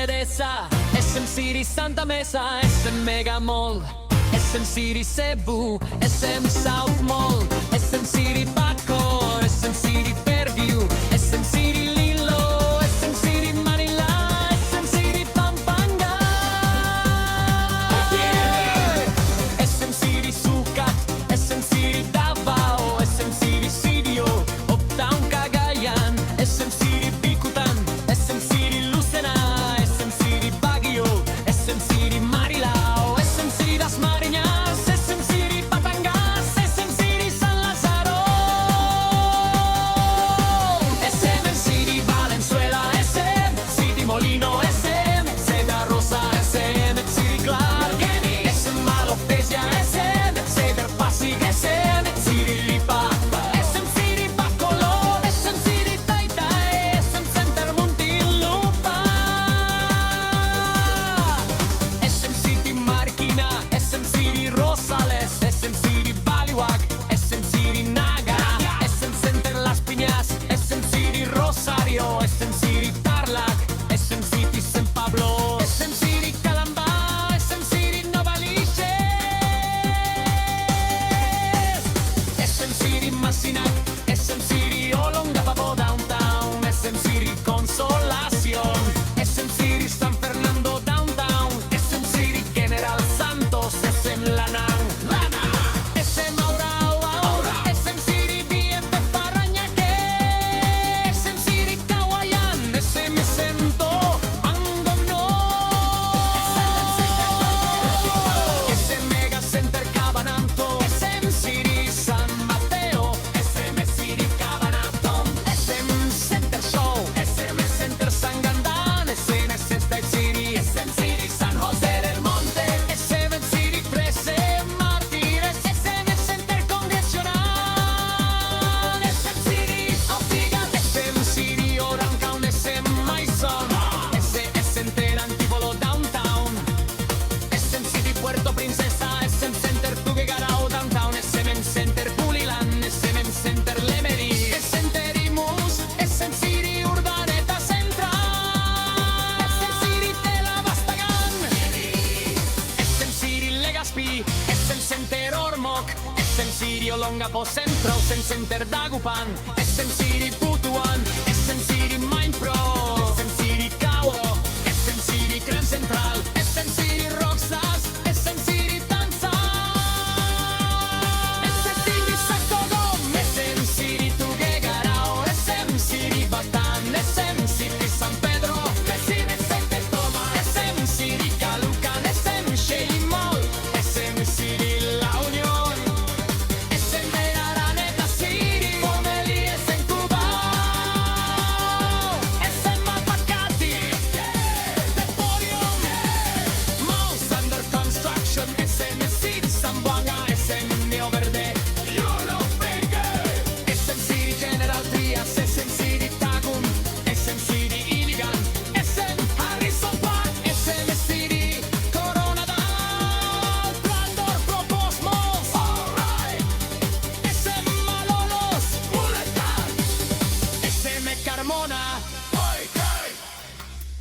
Teresa, SM City Santa Mesa, SM Mega Mall, SM City Cebu, SM South Mall, SM City Bacoor, SM City Fairview, SM City Lilo, SM City Manila, SM City Pampanga, SM City Sucat, SM City Davao, SM City Sidio, Uptown Cagayan, SM City Bicutan, SM City Lucena, SM City Baguio, SM City Marilao, SM City Dasmariñas, SM City Batangas, SM City San Lazaro, SM City Valenzuela, SM City Molino, SM Seda Rosa, SM City Clark, SM Malopecia, SM Cedar Pasig, SM City Lipa, SM City Bacolod, SM City Taytay, SM Center Muntinlupa, SM City Marikina, SM City Rosales, SM City Baliwag, SM City Naga, SM Center Las Piñas, SM City Rosario, SM City Tarlac, SM City San Pablo, SM City Calamba, SM City Novaliches, SM City Masinac, SM City Olongapo Downtown, SM City Consolación, SM City San Fernando Downtown, SM City General Santos, SM Lanang, SM Aurao, SM City BFF Parañaque, SM City Kawayan, SM Cento, Angono, SM Mega Center Cabananto, SM City San Mateo, SM City Cabananto, SM Center Show, SM Center San Gandán, SM State City, SM City San José del Monte, SM City 13 Martínez, SM Center Congresional, SM City Ortigas, SM City Orantown, SM Maison, SM Center Antipolo Downtown, SM City Puerto Princesa, SM Center Tuguegarao Downtown, SM Center Pulilan, SM Center Lemery, SM Center Imus, SM City Urdaneta Central, SM City Tela Bastagan, SM City Legazpi, SM Center Ormoc, SM City Olongapo Centro, SM Center Dagupan, SM City Butuan, SM City Mindpro, SM City Cabo, SM City Gran Central, SM City Roxas, SM City Tanza, SM City Sacogom, SM City Tuguegarao, SM City Batán, SM City San Pedro, SM City Toma, SM City Calucan, SM Shea Mall, SM City La Unión, SM Araneta City, Pomeli, SM Cubao, SM Mapacati, Emporium, Mouse Under Construction, SM City Zamboanga, SM Neo Verde, SM City General Trias, SM City Tagum, SM City Iligan, SM Harrison Park, SM City Coronadal, Plandor Proposmos, SM Malolos, SM Carmona,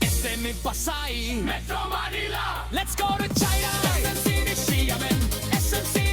SM Pasay, Metro Manila, let's go to China, SM City Xiamen, SM City